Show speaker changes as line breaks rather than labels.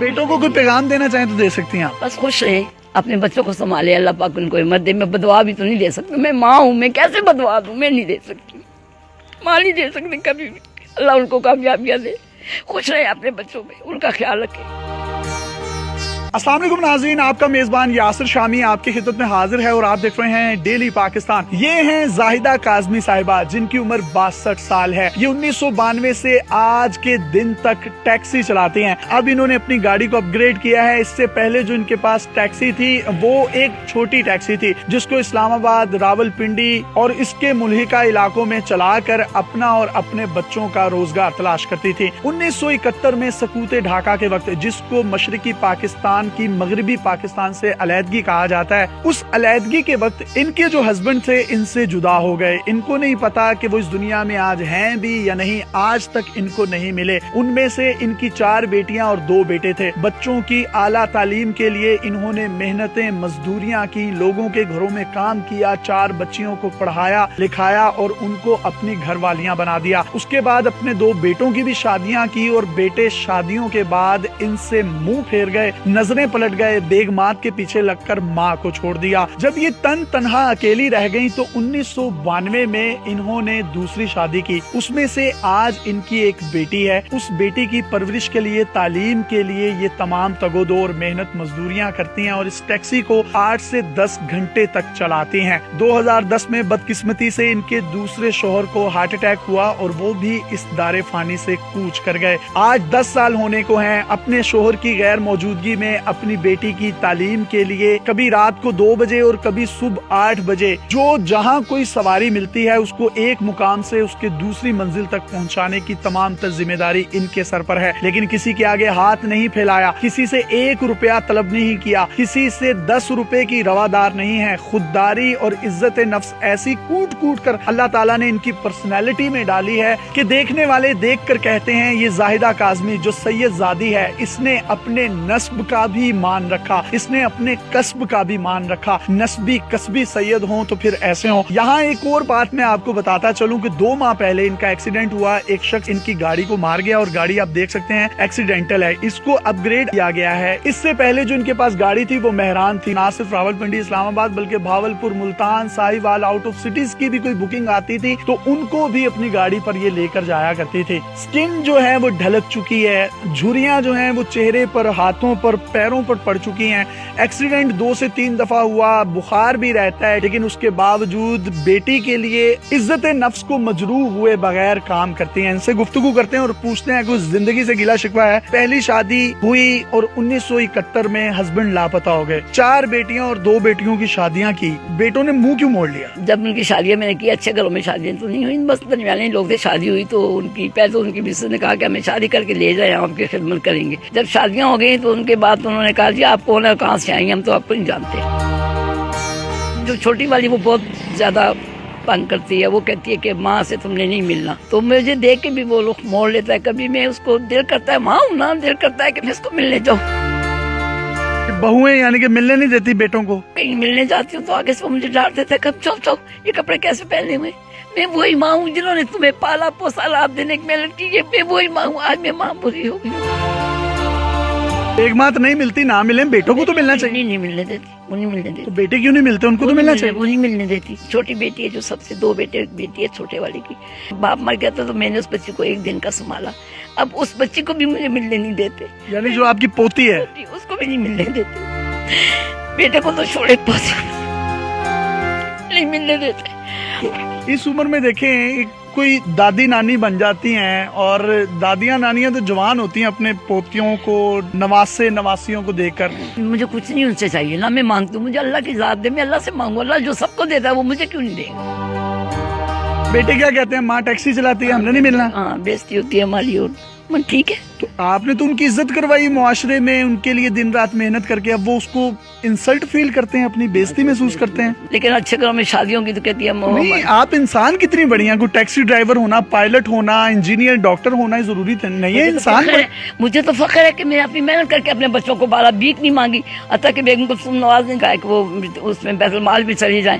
بیٹوں کو کوئی پیغام دینا چاہیں تو دے سکتی ہیں آپ؟
بس خوش رہے، اپنے بچوں کو سنبھالے، اللہ پاک ان کو ہمت دے۔ میں بدعا بھی تو نہیں دے سکتی، میں ماں ہوں، میں کیسے بدعا دوں؟ میں نہیں دے سکتی، ماں نہیں دے سکتی کبھی بھی۔ اللہ ان کو کامیابیاں دے، خوش رہے اپنے بچوں میں، ان کا خیال رکھے۔
السلام علیکم ناظرین، آپ کا میزبان یاسر شامی آپ کی خدمت میں حاضر ہے اور آپ دیکھ رہے ہیں ڈیلی پاکستان۔ یہ ہیں زاہدہ کاظمی صاحبہ، جن کی عمر 62 سال ہے۔ یہ 1992 سے آج کے دن تک ٹیکسی چلاتے ہیں۔ اب انہوں نے اپنی گاڑی کو اپ گریڈ کیا ہے۔ اس سے پہلے جو ان کے پاس ٹیکسی تھی وہ ایک چھوٹی ٹیکسی تھی، جس کو اسلام آباد، راول پنڈی اور اس کے ملحقہ علاقوں میں چلا کر اپنا اور اپنے بچوں کا روزگار تلاش کرتی تھی۔ 1971 میں سقوط ڈھاکہ کے وقت، جس کو مشرقی پاکستان کی مغربی پاکستان سے علیحدگی کہا جاتا ہے، اس علیحدگی کے وقت ان کے جو ہسبینڈ تھے ان سے جدا ہو گئے۔ ان کو نہیں پتا کہ وہ اس دنیا میں آج ہیں بھی یا نہیں، آج تک ان کو نہیں ملے۔ ان میں سے ان کی 4 بیٹیاں اور 2 بیٹے تھے۔ بچوں کی اعلیٰ تعلیم کے لیے انہوں نے محنتیں، مزدوریاں کی، لوگوں کے گھروں میں کام کیا، 4 بچیوں کو پڑھایا لکھایا اور ان کو اپنی گھر والیاں بنا دیا۔ اس کے بعد اپنے 2 بیٹوں کی بھی شادیاں کی اور بیٹے شادیوں کے بعد ان سے منہ پھیر گئے، نظریں پلٹ گئے، بیگمات کے پیچھے لگ کر ماں کو چھوڑ دیا۔ جب یہ تنہا اکیلی رہ گئیں تو 1992 میں انہوں نے دوسری شادی کی۔ اس میں سے آج ان کی ایک بیٹی ہے۔ اس بیٹی کی پرورش کے لیے، تعلیم کے لیے یہ تمام تگودور محنت مزدوریاں کرتی ہیں اور اس ٹیکسی کو 8 سے 10 گھنٹے تک چلاتی ہیں۔ 2010 میں بدقسمتی سے ان کے دوسرے شوہر کو ہارٹ اٹیک ہوا اور وہ بھی اس دار فانی سے کوچ کر گئے۔ آج 10 سال ہونے کو ہیں۔ اپنے شوہر کی غیر موجودگی میں اپنی بیٹی کی تعلیم کے لیے کبھی رات کو 2 بجے اور کبھی صبح 8 بجے جو جہاں کوئی سواری ملتی ہے اس کو ایک مقام سے اس کے دوسری منزل تک پہنچانے کی تمام تر ذمہ داری ان کے سر پر ہے، لیکن کسی کے آگے ہاتھ نہیں پھیلایا، کسی سے 1 روپیہ طلب نہیں کیا، کسی سے 10 روپے کی روادار نہیں ہے۔ خودداری اور عزت نفس ایسی کوٹ کوٹ کر اللہ تعالیٰ نے ان کی پرسنالٹی میں ڈالی ہے کہ دیکھنے والے دیکھ کر کہتے ہیں یہ زاہدہ کاظمی جو سید زادی ہے، اس نے اپنے نسب کا بھی مان رکھا، اس نے اپنے کسب کا بھی مان رکھا۔ نسبی کسبی سید ہوں تو پھر ایسے ہوں۔ یہاں ایک اور بات میں آپ کو بتاتا چلوں کہ 2 ماہ پہلے ان کا ایکسیڈنٹ ہوا، ایک شخص ان کی گاڑی کو مار گیا اور گاڑی آپ دیکھ سکتے ہیں ایکسیڈنٹل ہے، اس کو اپ گریڈ کیا گیا ہے۔ اس سے پہلے جو ان کے پاس گاڑی تھی وہ مہران تھی، نہ صرف راول پنڈی اسلام آباد بلکہ Bahawalpur, Multan, Sahiwal, out of cities کی بھی کوئی بکنگ آتی تھی تو ان کو بھی اپنی گاڑی پر یہ لے کر جایا کرتی تھی۔ سکن جو ہے وہ ڈھلک چکی ہے، جھریاں جو ہیں وہ چہرے پر، ہاتھوں پر، پیروں پر پڑ چکی ہیں۔ ایکسیڈنٹ 2 سے 3 دفعہ ہوا، بخار بھی رہتا ہے، لیکن اس کے باوجود بیٹی کے لیے عزت نفس کو مجروح ہوئے بغیر کام کرتی ہیں۔ ان سے گفتگو کرتے ہیں اور پوچھتے ہیں کہ زندگی سے گلہ شکوہ ہے۔ پہلی شادی ہوئی اور 1971 میں ہسبینڈ لاپتہ ہو گئے۔ 4 بیٹیاں اور 2 بیٹیوں کی شادیاں کی، بیٹوں نے منہ کیوں موڑ لیا؟
جب ان کی شادیاں میں نے کی، اچھے گھروں میں شادیاں تو نہیں ہوئی، بس درمیانے لوگ تھے۔ شادی ہوئی تو ان کی پہلے ان کی مسز نے کہا کہ ہمیں شادی کر کے لے جائیں، آپ کی خدمت کریں گے۔ جب شادیاں ہو گئی تو ان کے بعد انہوں نے کہا جی آپ کون ہے، کہاں سے آئی ہیں، ہم تو آپ کو نہیں جانتے۔ جو چھوٹی والی وہ بہت زیادہ تنگ کرتی ہے، وہ کہتی ہے کہ ماں سے تم نے نہیں ملنا، تو مجھے دیکھ کے بھی وہ لوگ موڑ لیتا ہے۔ کبھی میں اس کو دل کرتا ہے، ماں ہوں نا، دل کرتا ہے کہ میں اس کو ملنے جاؤں۔
بہویں یعنی کہ ملنے نہیں دیتی بیٹوں کو؟
کہیں ملنے جاتی ہوں تو آگے سے وہ مجھے ڈانٹ دیتا ہے کہ چل چل یہ کپڑے کیسے پہنے ہوئے، میں وہی ماں ہوں جنہوں نے تمہیں پالا پوسا، رات دن ایک محنت کی ہے، میں وہی ماں ہوں، آج میں ماں بری ہو گئی ہوں۔
ایک ماں تو نہیں ملتی، نہ ملیں، بیٹوں کو تو ملنا چاہیے۔
نہیں ملنے دیتی، وہ نہیں ملنے دیتی۔
تو بیٹے کیوں نہیں ملتے؟ ان کو تو ملنا چاہیے۔
وہ نہیں ملنے دیتی۔ چھوٹی بیٹی ہے جو سب سے، 2 بیٹے، بیٹی ہے چھوٹے والی کی، باپ مر گیا تھا تو میں نے اس بچی کو 1 دن کا سنبھالا، اب اس بچی کو بھی مجھے ملنے نہیں دیتے۔
یعنی جو آپ کی پوتی ہے
اس کو بھی نہیں ملنے دیتے، بیٹے کو تو چھوڑے، پوتے نہیں ملنے دیتے۔
اس عمر میں دیکھیں کوئی دادی نانی بن جاتی ہیں اور دادیاں نانیاں تو جوان ہوتی ہیں اپنے پوتیوں کو، نواسے نواسیوں کو دیکھ کر۔
مجھے کچھ نہیں ان سے چاہیے، نہ میں مانگتی ہوں، مجھے اللہ کی ذات دے، میں اللہ سے مانگوں، اللہ جو سب کو دیتا ہے وہ مجھے کیوں نہیں دے گا؟
بیٹے کیا کہتے ہیں؟ ماں ٹیکسی چلاتی ہے، ہم نے نہیں ملنا۔
ہاں بیزتی ہوتی ہے ہماری، اور ٹھیک ہے۔
تو آپ نے تو ان کی عزت کروائی معاشرے میں، ان کے لیے دن رات محنت کر کے، اب وہ اس کو انسلٹ فیل کرتے ہیں، اپنی بےزتی محسوس کرتے ہیں۔
لیکن اچھے گھروں میں شادیوں کی تو کہتی ہے
نہیں، آپ انسان کتنی بڑی ہیں، کوئی ٹیکسی ڈرائیور ہونا، پائلٹ ہونا، انجینئر، ڈاکٹر ہونا ضروری نہیں ہے انسان پر۔
مجھے تو فخر ہے کہ میں اپنی محنت کر کے اپنے بچوں کو بالا بھیک نہیں مانگی، حتیٰ کہ بیگم کلثوم نواز نے کہا کہ وہ اس میں بیت المال بھی چلی جائیں،